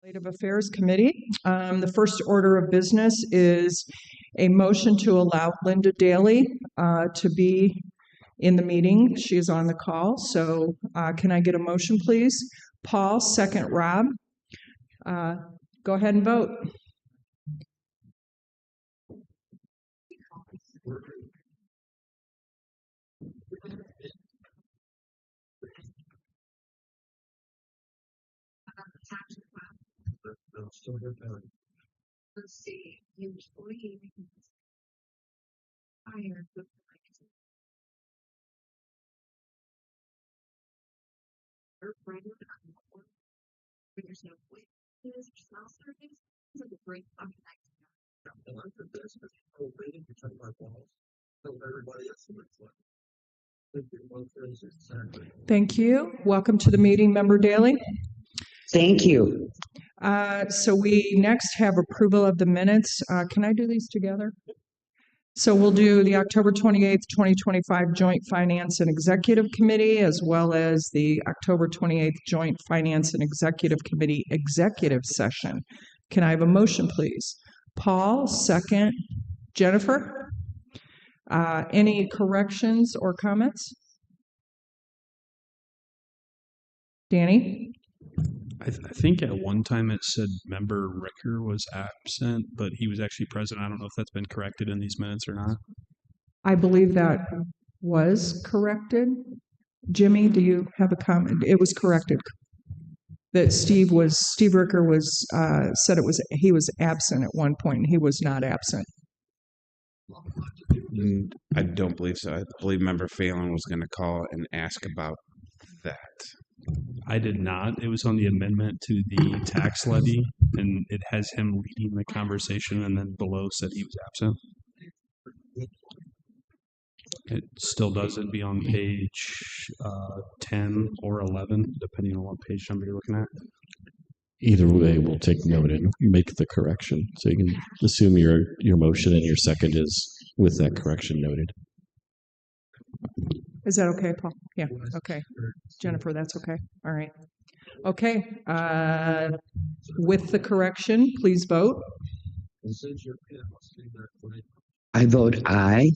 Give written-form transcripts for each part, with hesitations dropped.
Legislative Affairs Committee. The first order of business is a motion to allow Linda Daly to be in the meeting. She is on the call, so can I get a motion, please? Paul, second Rob. Go ahead and vote. Let's see, employee hired the there's no wages, small service, it's a great fucking Thank you. Welcome to the meeting, Member Daly. Thank you. So we next have approval of the minutes. Can I do these together? So we'll do the October 28th, 2025 Joint Finance and Executive Committee, as well as the October 28th Joint Finance and Executive Committee Executive Session. Can I have a motion, please? Paul, second. Jennifer? Any corrections or comments? Danny? I think at one time it said Member Ricker was absent, but he was actually present. I don't know if that's been corrected in these minutes or not. I believe that was corrected. Jimmy, do you have a comment? It was corrected. That Steve Ricker was said he was absent at one point, and he was not absent. I don't believe so. I believe Member Phelan was going to call and ask about that. I did not. It was on the amendment to the tax levy, and it has him leading the conversation, and then below said he was absent. It still does. It'd be on page 10 or 11, depending on what page number you're looking at. Either way, we'll take note and make the correction. So you can assume your motion and your second is with that correction noted. Is that okay, Paul? Yeah, okay. Jennifer, that's okay. All right. Okay. With the correction, please vote. I vote aye.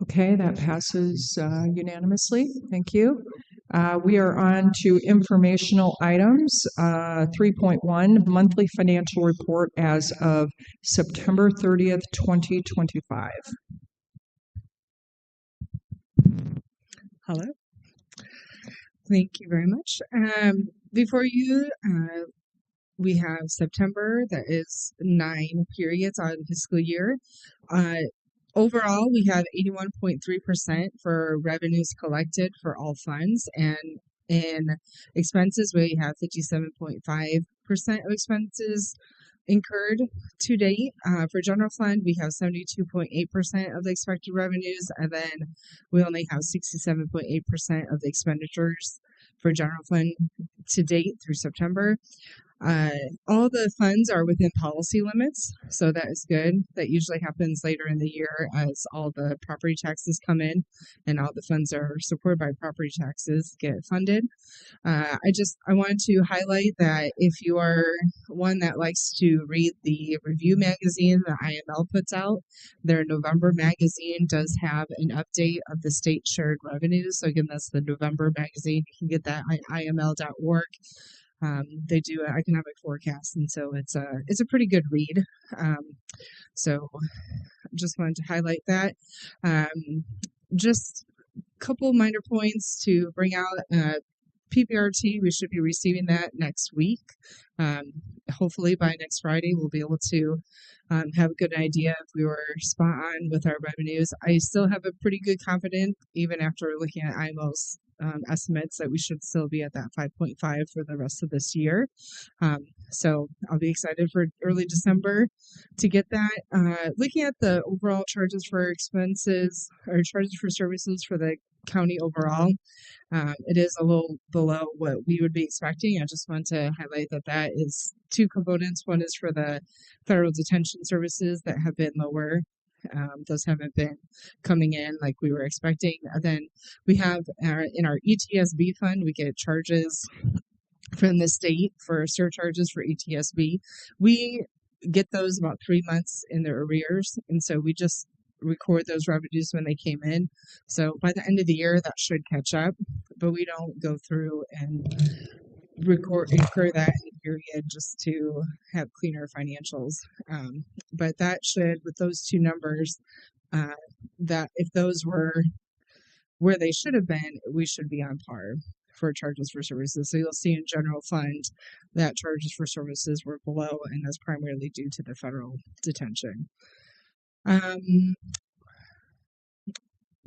Okay, that passes unanimously. Thank you. We are on to informational items. 3.1, monthly financial report as of September 30th, 2025. Hello. Thank you very much. Before you, we have September, that is 9 periods on the fiscal year. Overall, we have 81.3% for revenues collected for all funds, and in expenses, we have 57.5% of expenses incurred to date. For general fund, we have 72.8% of the expected revenues, and then we only have 67.8% of the expenditures for general fund to date through September. All the funds are within policy limits, so that is good. That usually happens later in the year as all the property taxes come in and all the funds are supported by property taxes get funded. I wanted to highlight that if you are one that likes to read the review magazine that IML puts out, their November magazine does have an update of the state shared revenues. So again, that's the November magazine. You can get that on iml.org. They do an economic forecast, and so it's a pretty good read. So just wanted to highlight that. Just a couple minor points to bring out. PPRT, we should be receiving that next week. Hopefully by next Friday, we'll be able to have a good idea if we were spot on with our revenues. I still have a pretty good confidence, even after looking at IMO's estimates that we should still be at that 5.5 for the rest of this year. So I'll be excited for early December to get that. Looking at the overall charges for expenses or charges for services for the county overall, it is a little below what we would be expecting. I just want to highlight that that is two components. One is for the federal detention services that have been lower. Those haven't been coming in like we were expecting. And then we have in our ETSB fund, we get charges from the state for surcharges for ETSB. We get those about 3 months in their arrears. And so we just record those revenues when they came in. So by the end of the year, that should catch up, but we don't go through and incur that in the period just to have cleaner financials. But that should, with those two numbers, that if those were where they should have been, we should be on par for charges for services. So you'll see in general fund that charges for services were below, and that's primarily due to the federal detention.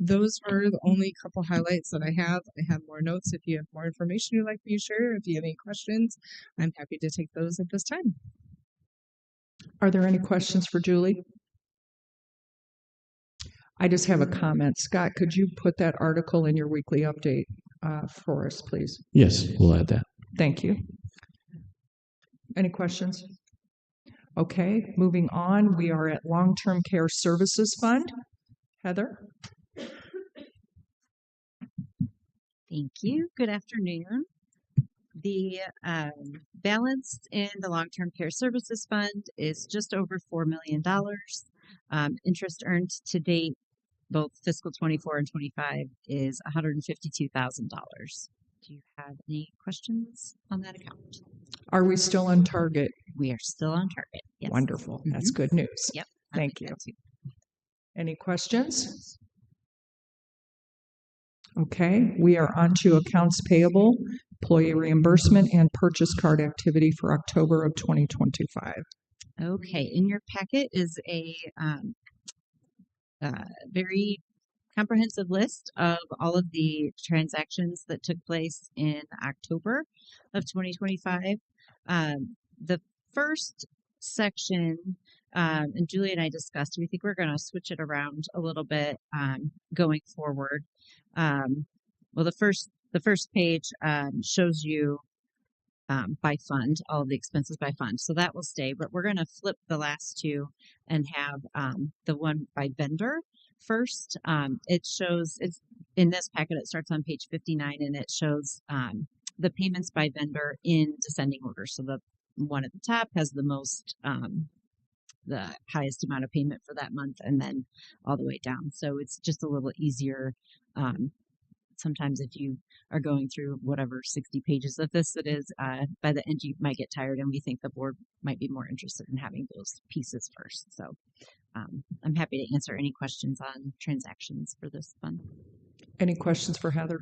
Those were the only couple highlights that I have. I have more notes if you have more information you'd like me to share. If you have any questions, I'm happy to take those at this time. Are there any questions for Julie? I just have a comment. Scott, could you put that article in your weekly update for us, please? Yes, we'll add that. Thank you. Any questions? Okay, moving on. We are at Long-Term Care Services Fund. Heather? Thank you. Good afternoon. The balance in the Long-Term Care Services Fund is just over $4 million. Interest earned to date, both fiscal 24 and 25, is $152,000. Do you have any questions on that account? Are we still on target? We are still on target. Yes. Wonderful. That's good news. Yep. Thank you. Any questions? Okay, we are on to accounts payable, employee reimbursement, and purchase card activity for October of 2025. Okay, in your packet is a very comprehensive list of all of the transactions that took place in October of 2025. The first section, and Julie and I discussed, we think we're going to switch it around a little bit going forward. Well, the first page shows you by fund, all of the expenses by fund. So that will stay, but we're going to flip the last two and have the one by vendor first. It shows, it's in this packet, it starts on page 59, and it shows the payments by vendor in descending order. So the one at the top has the most, the highest amount of payment for that month, and then all the way down. So it's just a little easier. Sometimes if you are going through whatever 60 pages of this it is, by the end you might get tired, and we think the board might be more interested in having those pieces first. So I'm happy to answer any questions on transactions for this fund. Any questions for Heather?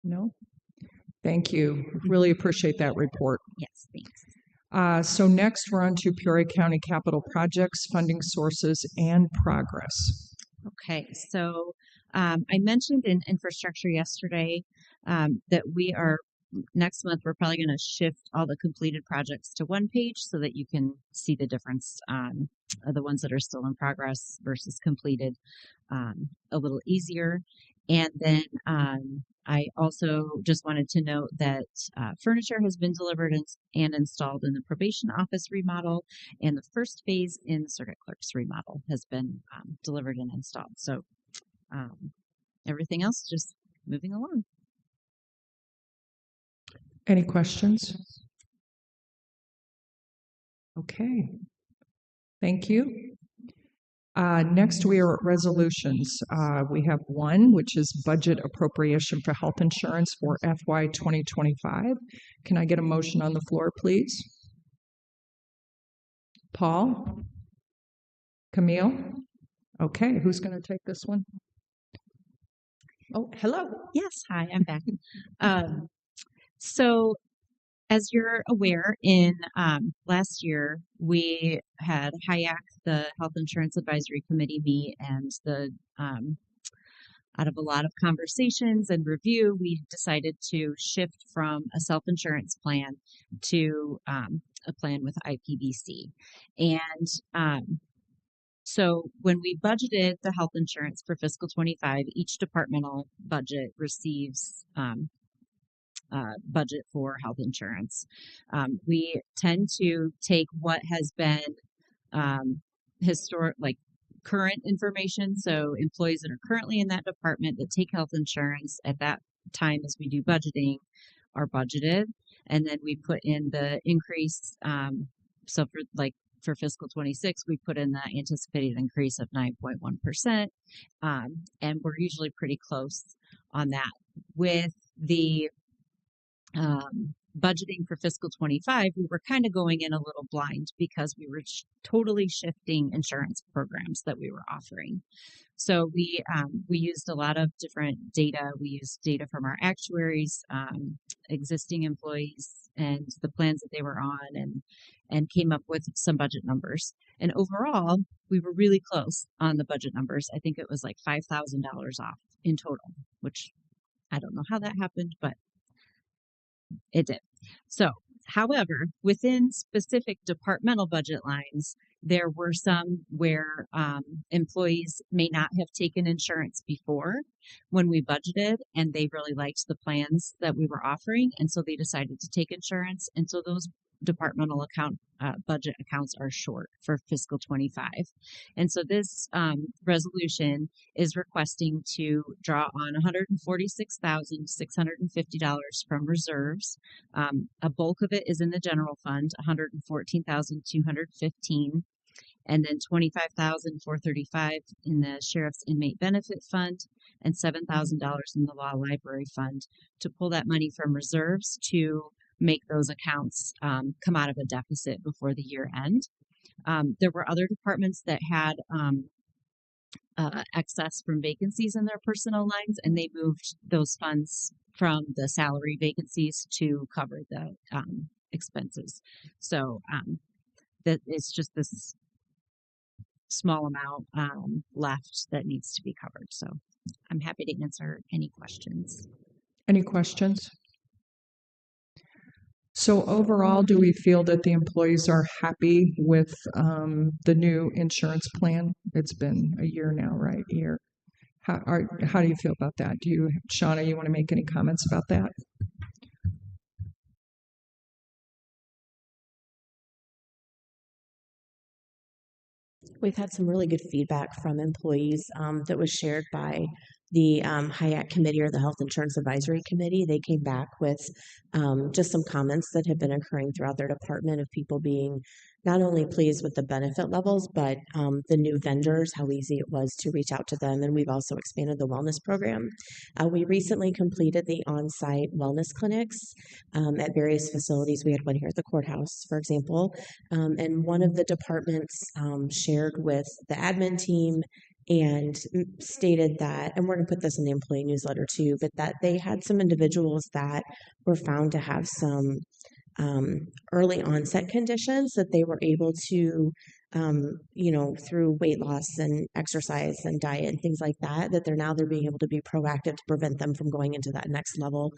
No? Thank you. Really appreciate that report. Yes, thanks. So next we're on to Peoria County capital projects, funding sources, and progress. Okay, so I mentioned in infrastructure yesterday that we are, next month, we're probably going to shift all the completed projects to one page so that you can see the difference of the ones that are still in progress versus completed a little easier. And then I also just wanted to note that furniture has been delivered and installed in the probation office remodel, and the first phase in the circuit clerk's remodel has been delivered and installed. So everything else just moving along. Any questions? Okay. Thank you. Next, we are at resolutions. We have one, which is budget appropriation for health insurance for FY 2025. Can I get a motion on the floor, please? Paul? Camille? Okay, who's going to take this one? Oh, hello. Yes, hi, I'm back. So as you're aware, in last year, we had HIAC, the Health Insurance Advisory Committee, meet, and the out of a lot of conversations and review, we decided to shift from a self-insurance plan to a plan with IPBC. And so when we budgeted the health insurance for fiscal 25, each departmental budget receives budget for health insurance. We tend to take what has been current information. So employees that are currently in that department that take health insurance at that time as we do budgeting are budgeted. And then we put in the increase. So for fiscal 26, we put in the anticipated increase of 9.1%. And we're usually pretty close on that. With the budgeting for fiscal 25, we were kind of going in a little blind because we were totally shifting insurance programs that we were offering. So we used a lot of different data. We used data from our actuaries, existing employees, and the plans that they were on, and came up with some budget numbers. And overall, we were really close on the budget numbers. I think it was like $5,000 off in total, which I don't know how that happened, but it did. So, however, within specific departmental budget lines, there were some where employees may not have taken insurance before when we budgeted, and they really liked the plans that we were offering, and so they decided to take insurance. And so those departmental budget accounts are short for fiscal 25. And so this resolution is requesting to draw on $146,650 from reserves. A bulk of it is in the general fund, $114,215, and then $25,435 in the sheriff's inmate benefit fund, and $7,000 in the law library fund, to pull that money from reserves to make those accounts come out of a deficit before the year end. There were other departments that had excess from vacancies in their personnel lines, and they moved those funds from the salary vacancies to cover the expenses. So that it's just this small amount left that needs to be covered. So I'm happy to answer any questions. Any questions? So overall, do we feel that the employees are happy with the new insurance plan? It's been a year now, right? A year. How do you feel about that? Do you, Shauna, you want to make any comments about that? We've had some really good feedback from employees that was shared by the HIAC committee, or the Health Insurance Advisory Committee. They came back with just some comments that have been occurring throughout their department of people being not only pleased with the benefit levels, but the new vendors, how easy it was to reach out to them. And we've also expanded the wellness program. We recently completed the on-site wellness clinics at various facilities. We had one here at the courthouse, for example. And one of the departments shared with the admin team and stated that, and we're going to put this in the employee newsletter too, but that they had some individuals that were found to have some early onset conditions that they were able to, through weight loss and exercise and diet and things like that, that they're being able to be proactive to prevent them from going into that next level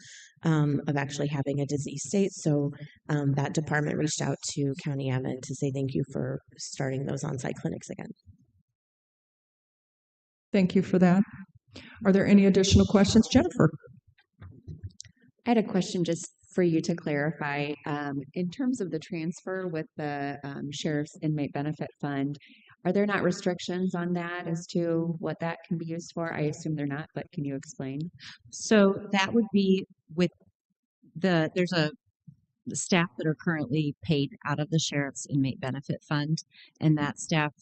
of actually having a disease state. So that department reached out to County Admin to say thank you for starting those on-site clinics again. Thank you for that. Are there any additional questions? Jennifer? I had a question just for you to clarify. In terms of the transfer with the Sheriff's Inmate Benefit Fund, are there not restrictions on that as to what that can be used for? I assume they're not, but can you explain? So that would be with the staff that are currently paid out of the Sheriff's Inmate Benefit Fund, and that staff,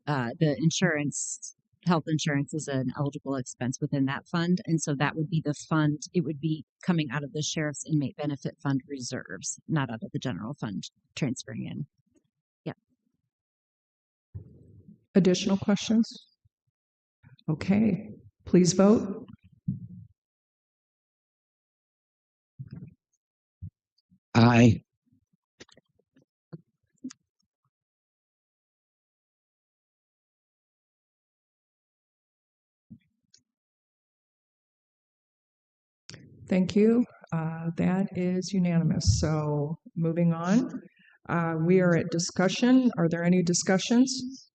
the health insurance is an eligible expense within that fund. And so that would be the fund. It would be coming out of the Sheriff's Inmate Benefit Fund reserves, not out of the general fund transferring in. Yeah. Additional questions? Okay, please vote. Aye. Thank you. That is unanimous. So moving on, we are at discussion. Are there any discussions?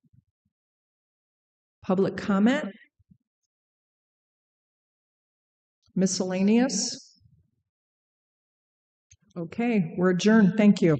Public comment? Miscellaneous? Okay, we're adjourned. Thank you.